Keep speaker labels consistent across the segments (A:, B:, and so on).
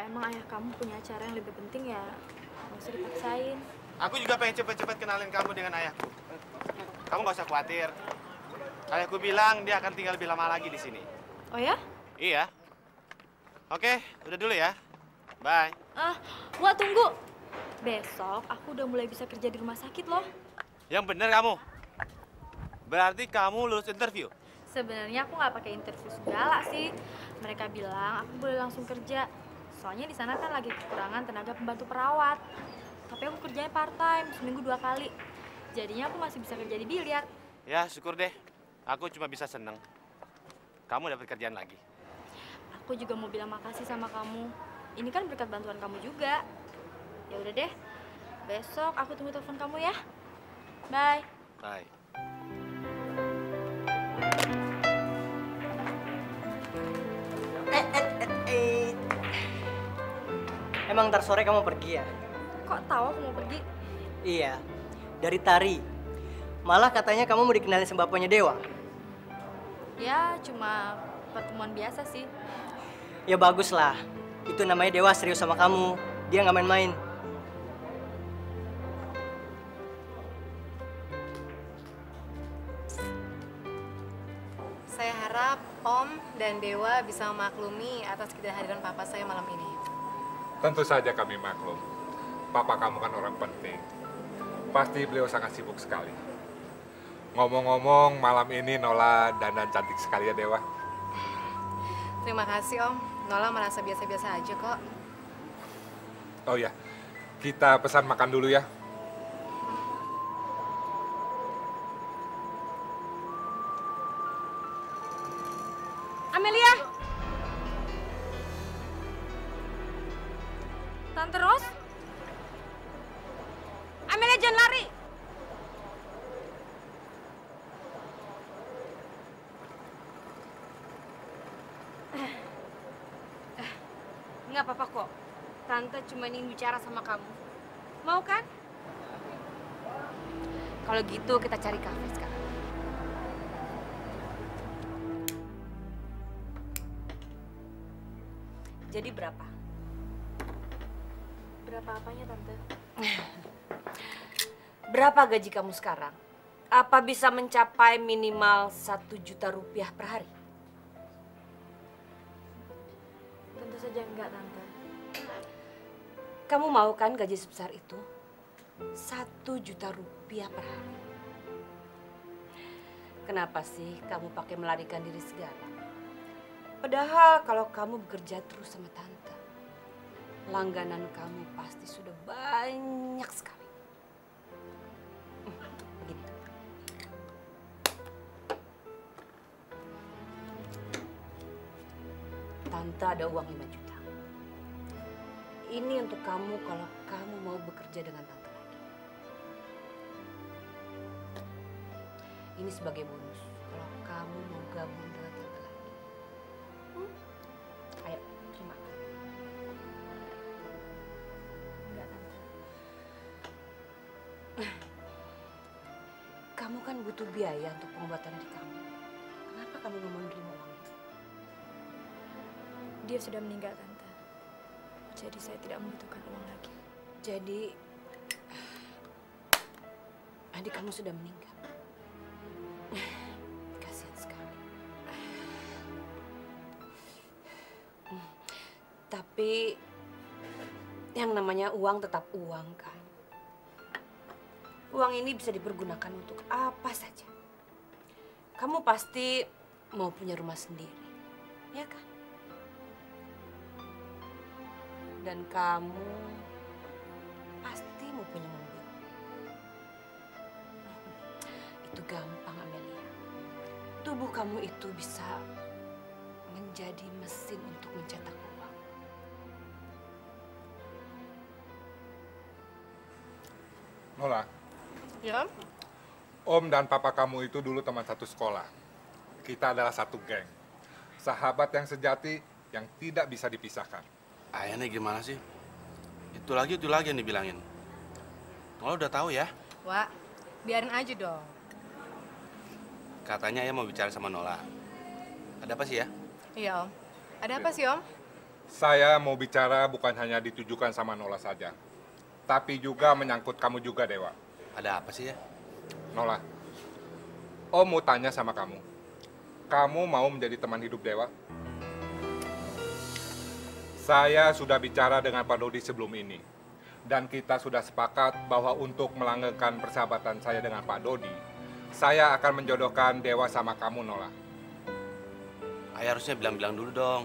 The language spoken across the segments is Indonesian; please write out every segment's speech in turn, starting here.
A: emang ayah kamu punya acara yang lebih penting ya nggak usah dipaksain.
B: Aku juga pengen cepet-cepet kenalin kamu dengan ayahku. Kamu nggak usah khawatir. Ayahku bilang dia akan tinggal lebih lama lagi di sini.
A: Oh ya?
B: Iya. Oke, udah dulu ya. Bye.
A: Wah tunggu. Besok aku udah mulai bisa kerja di rumah sakit loh.
B: Yang bener kamu. Berarti kamu lulus interview.
A: Sebenarnya aku nggak pakai interview segala sih. Mereka bilang aku boleh langsung kerja. Soalnya di sana kan lagi kekurangan tenaga pembantu perawat. Tapi aku kerjanya part time, seminggu 2 kali. Jadinya aku masih bisa kerja di biliar.
B: Ya, syukur deh. Aku cuma bisa seneng. Kamu dapat kerjaan lagi.
A: Aku juga mau bilang makasih sama kamu. Ini kan berkat bantuan kamu juga. Ya udah deh. Besok aku tunggu telepon kamu ya. Bye.
B: Bye.
C: Emang ntar sore kamu pergi ya?
A: Kok tahu aku mau pergi?
C: Iya, dari Tari. Malah katanya kamu mau dikenalin sama bapaknya Dewa.
A: Ya, cuma pertemuan biasa sih.
C: Ya bagus lah, itu namanya Dewa serius sama kamu. Dia nggak main-main.
D: Saya harap Om dan Dewa bisa memaklumi atas ketidakhadiran papa saya malam ini.
E: Tentu saja kami maklum. Papa kamu kan orang penting. Pasti beliau sangat sibuk sekali. Ngomong-ngomong, malam ini Nola dandan cantik sekali ya, Dewa.
D: Terima kasih Om. Nola merasa biasa-biasa aja kok.
E: Oh ya, kita pesan makan dulu ya.
A: Amelia! Tante Ros? Amelia jangan lari!
F: Nggak apa-apa kok. Tante cuma ingin bicara sama kamu. Mau kan? Kalau gitu kita cari kafe sekarang. Jadi berapa?
A: Berapa apanya, Tante?
F: Berapa gaji kamu sekarang? Apa bisa mencapai minimal 1 juta rupiah per hari?
A: Tentu saja enggak, Tante.
F: Kamu mau kan gaji sebesar itu? 1 juta rupiah per hari. Kenapa sih kamu pakai melarikan diri segala? Padahal kalau kamu bekerja terus sama Tante, langganan kamu pasti sudah banyak sekali. Begitu. Tante ada uang 5 juta. Ini untuk kamu kalau kamu mau bekerja dengan Tante lagi. Ini sebagai bonus kalau kamu mau gabung dengan Tante lagi. Ayo, terima.
A: Enggak, Tante.
F: Kamu kan butuh biaya untuk pengobatan adik kamu. Kenapa kamu nggak mau nerima uangnya?
A: Dia sudah meninggal, Tante. Jadi saya tidak membutuhkan uang lagi.
F: Jadi, adik kamu sudah meninggal. Kasihan sekali. Tapi, yang namanya uang tetap uang, kan? Uang ini bisa dipergunakan untuk apa saja. Kamu pasti mau punya rumah sendiri, ya kan? Dan kamu pasti mau punya mobil. Itu gampang, Amelia. Tubuh kamu itu bisa menjadi mesin untuk mencetak uang.
E: Nola,
D: Ya?
E: Om dan Papa kamu itu dulu teman satu sekolah. Kita adalah satu geng. Sahabat yang sejati yang tidak bisa dipisahkan.
B: Ayah nih gimana sih? Itu lagi yang dibilangin. Nola udah tahu ya?
D: Wak, biarin aja dong.
B: Katanya ayah mau bicara sama Nola. Ada apa sih ya?
D: Iya Om. Ada apa sih Om?
E: Saya mau bicara bukan hanya ditujukan sama Nola saja, tapi juga menyangkut kamu juga, Dewa.
B: Ada apa sih ya?
E: Nola, Om mau tanya sama kamu. Kamu mau menjadi teman hidup Dewa? Saya sudah bicara dengan Pak Dodi sebelum ini. Dan kita sudah sepakat bahwa untuk melanggengkan persahabatan saya dengan Pak Dodi, saya akan menjodohkan Dewa sama kamu, Nola.
B: Ayah harusnya bilang-bilang dulu dong.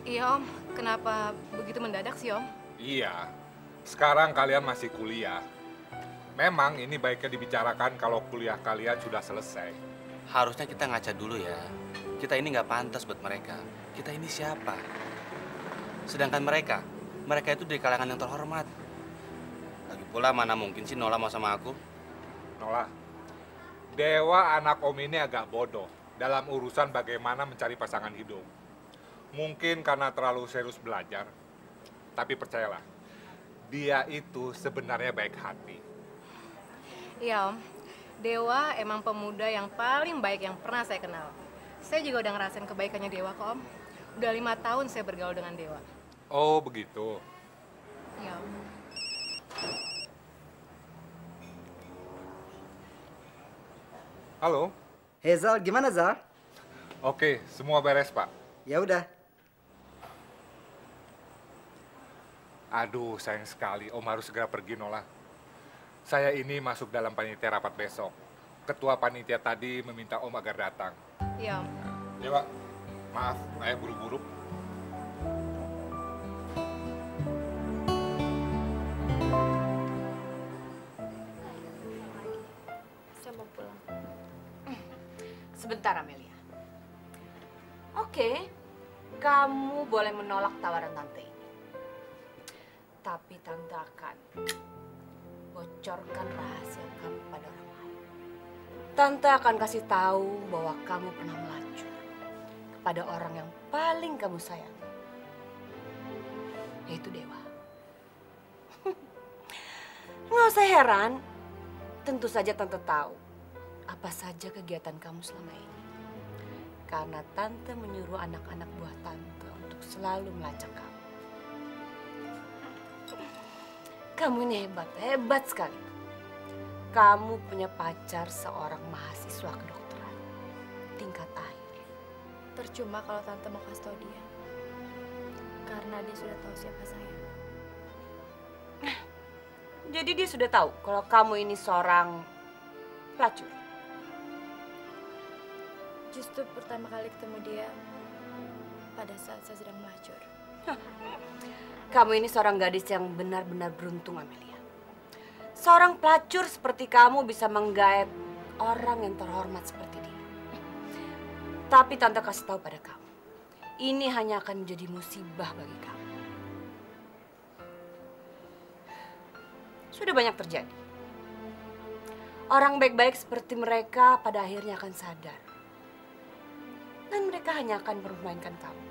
D: Iya Om, kenapa begitu mendadak sih Om?
E: Iya, sekarang kalian masih kuliah. Memang ini baiknya dibicarakan kalau kuliah kalian sudah selesai.
B: Harusnya kita ngaca dulu ya. Kita ini nggak pantas buat mereka. Kita ini siapa? Sedangkan mereka itu dari kalangan yang terhormat. Lagi pula mana mungkin sih Nola mau sama aku?
E: Nola, Dewa anak Om ini agak bodoh dalam urusan bagaimana mencari pasangan hidup. Mungkin karena terlalu serius belajar, tapi percayalah, dia itu sebenarnya baik hati.
D: Iya Om, Dewa emang pemuda yang paling baik yang pernah saya kenal. Saya juga udah ngerasain kebaikannya Dewa kok Om. Udah 5 tahun saya bergaul dengan Dewa.
E: Oh begitu.
D: Iya Om.
E: Halo?
G: Hei Zal, gimana Zal?
E: Oke, semua beres Pak.
G: Ya udah.
E: Aduh, sayang sekali. Om harus segera pergi, Nola. Saya ini masuk dalam panitia rapat besok. Ketua panitia tadi meminta Om agar datang.
D: Iya Om.
E: Ya, Pak. Maaf, saya buru-buru.
A: Saya mau pulang.
F: Sebentar, Amelia. Oke, kamu boleh menolak tawaran tante ini. Tapi tante akan bocorkan rahasia kamu pada orang lain. Tante akan kasih tahu bahwa kamu pernah melacur kepada orang yang paling kamu sayangi, yaitu Dewa. Nggak usah heran, tentu saja tante tahu apa saja kegiatan kamu selama ini. Karena tante menyuruh anak-anak buah tante untuk selalu melacak kamu. Kamu ini hebat, hebat sekali. Kamu punya pacar seorang mahasiswa kedokteran tingkat akhir.
A: Percuma kalau tante mau kasih tau dia. Karena dia sudah tahu siapa saya.
F: Jadi dia sudah tahu kalau kamu ini seorang pelacur.
A: Justru pertama kali ketemu dia pada saat saya sedang melacur.
F: Kamu ini seorang gadis yang benar-benar beruntung, Amelia. Seorang pelacur seperti kamu bisa menggait orang yang terhormat seperti dia. Tapi tante kasih tahu pada kamu, ini hanya akan menjadi musibah bagi kamu. Sudah banyak terjadi. Orang baik-baik seperti mereka pada akhirnya akan sadar. Dan mereka hanya akan mempermainkan kamu.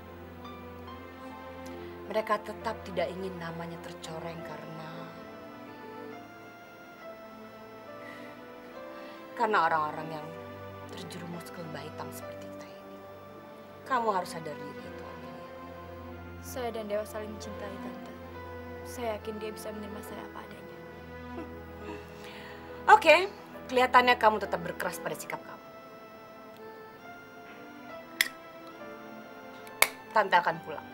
F: Mereka tetap tidak ingin namanya tercoreng karena orang-orang yang terjerumus ke lembah hitam seperti kita ini. Kamu harus sadar diri itu, Amelia.
A: Saya dan Dewa saling mencintai tante. Saya yakin dia bisa menerima saya apa adanya.
F: Oke, kelihatannya kamu tetap berkeras pada sikap kamu. Tante akan pulang.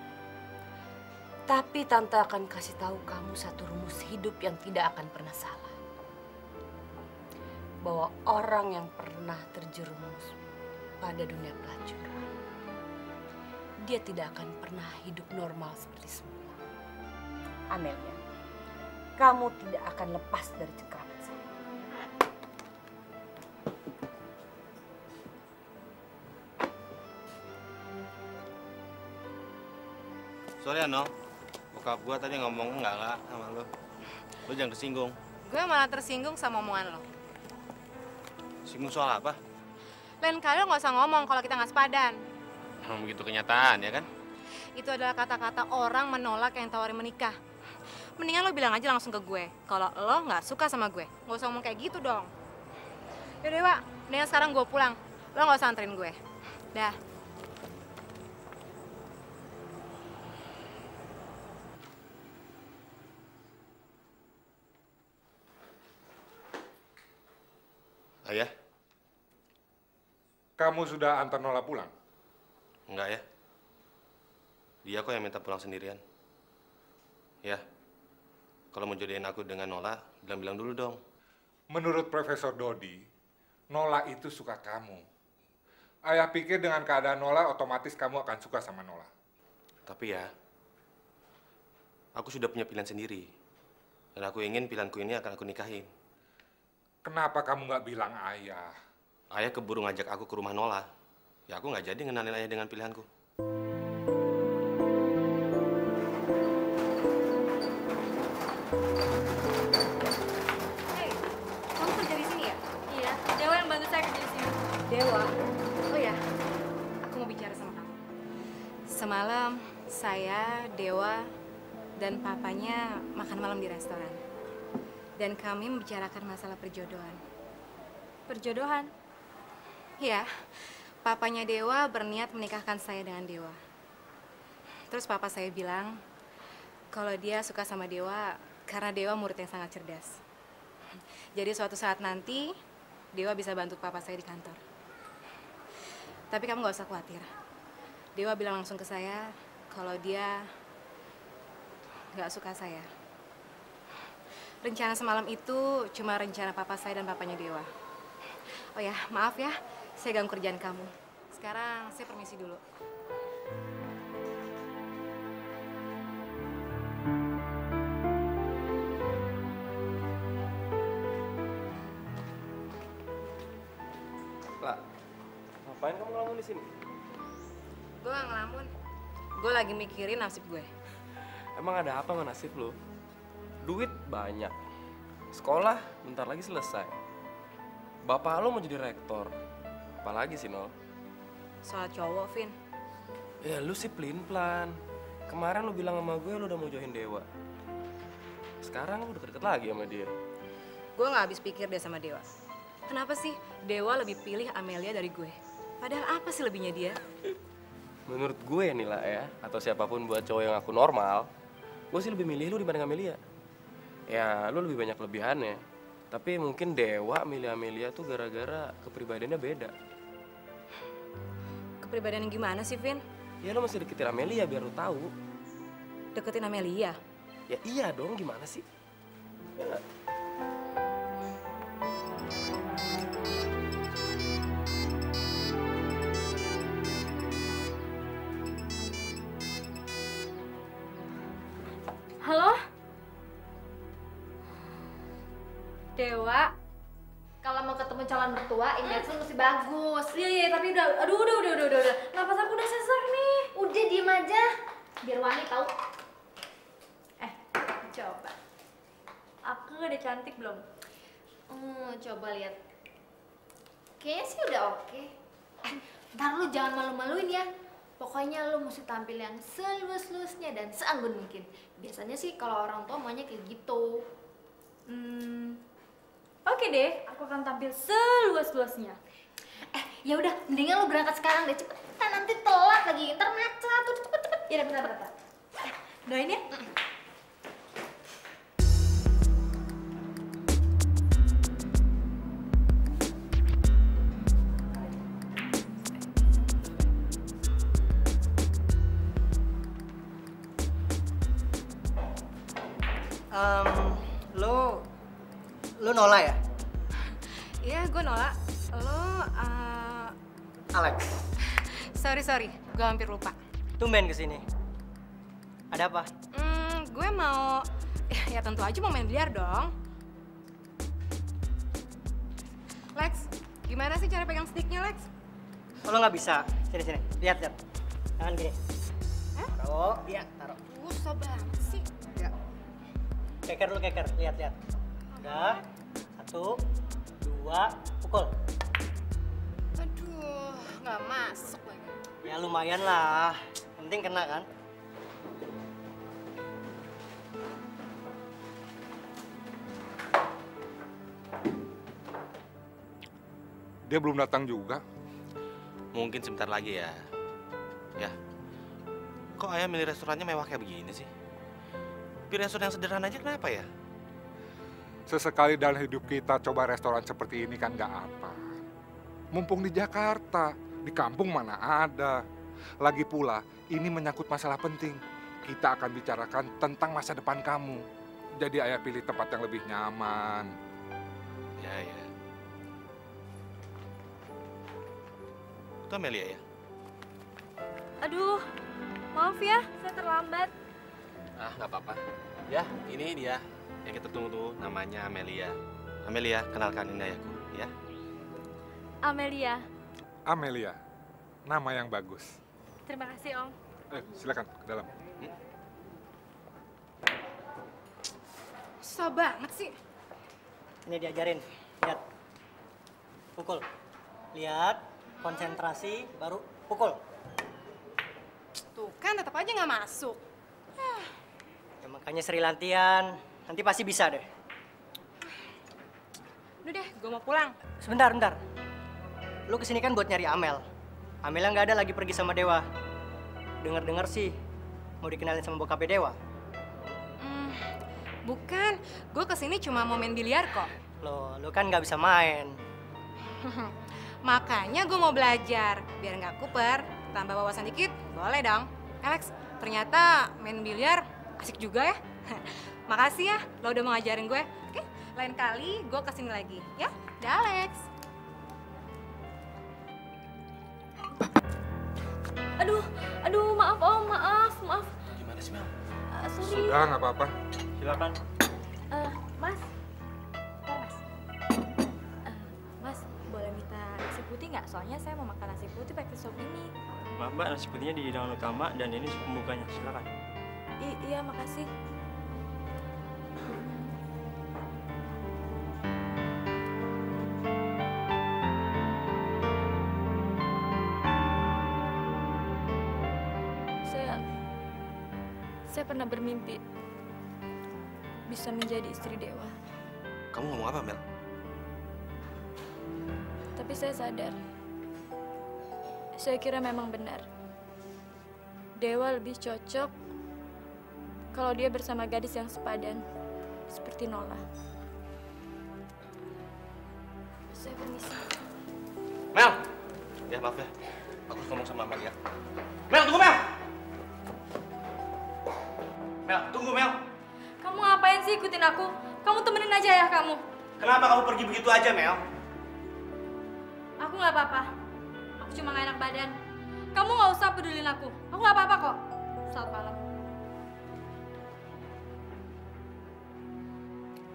F: Tapi tante akan kasih tahu kamu satu rumus hidup yang tidak akan pernah salah. Bahwa orang yang pernah terjerumus pada dunia pelacuran, dia tidak akan pernah hidup normal seperti semula. Amelia, kamu tidak akan lepas dari cengkraman saya.
B: Sorry Ano, bokap gua tadi ngomong enggak sama lu. Lu jangan tersinggung.
D: Gue malah tersinggung sama omongan lo.
B: Singgung soal apa?
D: Lain kali lo nggak usah ngomong kalau kita nggak sepadan.
B: Emang begitu kenyataan ya kan?
D: Itu adalah kata-kata orang menolak yang tawarin menikah. Mendingan lo bilang aja langsung ke gue kalau lo nggak suka sama gue. Nggak usah ngomong kayak gitu dong. Yaudah Dewa, mendingan sekarang gue pulang. Lo nggak usah anterin gue. Dah.
B: Ayah?
E: Kamu sudah antar Nola pulang?
B: Enggak ya. Dia kok yang minta pulang sendirian. Ya, kalau mau jodohin aku dengan Nola, bilang-bilang dulu dong.
E: Menurut Profesor Dodi, Nola itu suka kamu. Ayah pikir dengan keadaan Nola, otomatis kamu akan suka sama Nola.
B: Tapi ya, aku sudah punya pilihan sendiri. Dan aku ingin pilihanku ini akan aku nikahin.
E: Kenapa kamu nggak bilang ayah?
B: Ayah keburu ngajak aku ke rumah Nola. Ya aku nggak jadi ngenalin ayah dengan pilihanku.
D: Hei, kamu kerja di sini ya?
A: Iya, Dewa yang bantu saya kerja di sini.
D: Dewa. Oh ya, aku mau bicara sama kamu. Semalam saya, Dewa, dan papanya makan malam di restoran. Dan kami membicarakan masalah perjodohan.
A: Perjodohan.
D: Iya, papanya Dewa berniat menikahkan saya dengan Dewa. Terus papa saya bilang kalau dia suka sama Dewa karena Dewa murid yang sangat cerdas. Jadi suatu saat nanti Dewa bisa bantu papa saya di kantor. Tapi kamu gak usah khawatir. Dewa bilang langsung ke saya kalau dia gak suka saya. Rencana semalam itu cuma rencana papa saya dan papanya Dewa. Oh ya, maaf ya, saya ganggu kerjaan kamu. Sekarang saya permisi dulu.
G: Lah, ngapain kamu ngelamun di sini?
D: Gue gak ngelamun. Gue lagi mikirin nasib gue.
G: Emang ada apa sama nasib lu? Duit banyak. Sekolah bentar lagi selesai. Bapak lo mau jadi rektor. Apalagi sih, Nol?
D: Soal cowok, Vin.
G: Ya lu sih pelin-pelan. Kemarin lu bilang sama gue lu udah mau join Dewa. Sekarang lu deket-deket lagi sama dia.
D: Gue gak habis pikir deh sama Dewa. Kenapa sih Dewa lebih pilih Amelia dari gue? Padahal apa sih lebihnya dia?
G: Menurut gue nih lah ya, atau siapapun buat cowok yang aku normal, gue sih lebih milih lu dibanding Amelia. Ya, lu lebih banyak kelebihannya. Tapi mungkin Dewa milih Amelia tuh gara-gara kepribadiannya beda.
D: Kepribadian yang gimana sih, Vin?
G: Ya lu mesti deketin Amelia biar lu tahu.
D: Deketin Amelia?
G: Ya iya dong, gimana sih? Ya nggak?
A: Halo? Dewa, kalau mau ketemu calon mertua, indeks lu mesti bagus. Iya, tapi udah, udah. Napas aku udah sesak nih. Udah, diem aja. Biar wangi tahu. Coba. Aku udah cantik belum? Coba lihat. Kayaknya sih udah oke. Ntar lu jangan malu-maluin ya. Pokoknya lu mesti tampil yang selus-lusnya dan seanggun mungkin. Biasanya sih kalau orang tua maunya kayak gitu. Oke deh, aku akan tampil seluas-luasnya. Ya udah, mendingan lu berangkat sekarang deh, cepetan nanti telat lagi, ntar macet, tuh cepet. Ya udah, bentar. Doain ya.
C: Lu Nola ya?
D: Iya, gue nolak. Lo,
C: Alex,
D: sorry. Gue hampir lupa.
C: tumben kesini. Ada apa?
D: Gue mau, ya tentu aja mau main biliar dong. Lex, gimana sih cara pegang sticknya, Lex?
C: Kalau nggak bisa, sini. Lihat. Tangan gini.
D: Hah?
C: Taruh, iya, taruh.
D: Susah banget sih.
C: Ya. Keker dulu, keker. Lihat. Udah. 1, 2, pukul.
D: Aduh, nggak masuk lagi.
C: Ya lumayan lah. Penting kena kan?
E: Dia belum datang juga.
B: Mungkin sebentar lagi ya. Ya. Kok ayah milih restorannya mewah kayak begini sih? Pilih restoran yang sederhana aja kenapa ya?
E: Sesekali dalam hidup kita coba restoran seperti ini kan nggak apa. Mumpung di Jakarta, di kampung mana ada. Lagi pula, ini menyangkut masalah penting. Kita akan bicarakan tentang masa depan kamu. Jadi ayah pilih tempat yang lebih nyaman.
B: Ya, ya. Itu Amelia ya?
A: Aduh, maaf ya, saya terlambat.
B: Ah, nggak apa-apa. Ya, ini dia yang kita tunggu-tunggu, namanya Amelia. Amelia, kenalkan ini ayahku, ya.
A: Amelia.
E: Amelia, nama yang bagus.
A: Terima kasih, Om.
E: Silakan ke dalam.
D: Susah banget sih.
C: Ini diajarin. Lihat. Pukul. Lihat. Konsentrasi, baru pukul.
D: Tuh kan tetap aja nggak masuk.
C: Ya, makanya seri latihan. Nanti pasti bisa deh.
D: Udah deh, gue mau pulang.
C: Sebentar, bentar. Lu kesini kan buat nyari Amel. Amel nggak ada lagi pergi sama Dewa. Dengar-dengar sih mau dikenalin sama bokapnya Dewa.
D: Bukan, gue kesini cuma mau main biliar kok.
C: Loh, lu kan nggak bisa main.
D: Makanya gue mau belajar, biar nggak kuper. Tambah wawasan dikit, boleh dong. Alex, ternyata main biliar asik juga ya. Makasih ya, lo udah mau ngajarin gue. Oke, lain kali gue kesini lagi, ya? Dah, Alex.
A: Aduh, maaf Om, maaf.
B: Gimana sih, Mel?
A: Sorry.
E: Sudah, nggak apa-apa.
C: Silakan.
A: Mas. Bentar, Mas. Mas, boleh minta nasi putih nggak? Soalnya saya mau makan nasi putih pakai sop ini.
H: Maaf Mbak, nasi putihnya di hidangan utama dan ini sup pembukanya. Silakan.
A: Iya, makasih. Saya pernah bermimpi bisa menjadi istri Dewa.
B: Kamu ngomong apa, Mel?
A: Tapi saya sadar, saya kira memang benar. Dewa lebih cocok kalau dia bersama gadis yang sepadan, seperti Nola. Saya permisi.
B: Mel! Ya, maaf ya. Aku harus ngomong sama Mel ya. Mel, tunggu Mel! Mel, tunggu Mel!
A: Kamu ngapain sih ikutin aku? Kamu temenin aja ya kamu.
B: Kenapa kamu pergi begitu aja, Mel?
A: Aku nggak apa-apa. Aku cuma nggak enak badan. Kamu nggak usah pedulin aku. Aku nggak apa-apa kok. Selamat malam.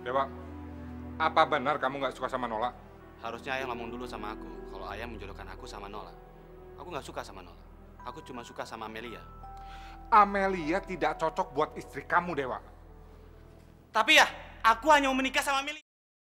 E: Dewa, apa benar kamu nggak suka sama Nola?
B: Harusnya ayah ngomong dulu sama aku kalau ayah menjodohkan aku sama Nola. Aku nggak suka sama Nola. Aku cuma suka sama Amelia.
E: Amelia tidak cocok buat istri kamu, Dewa.
B: Tapi ya, aku hanya mau menikah sama Amelia.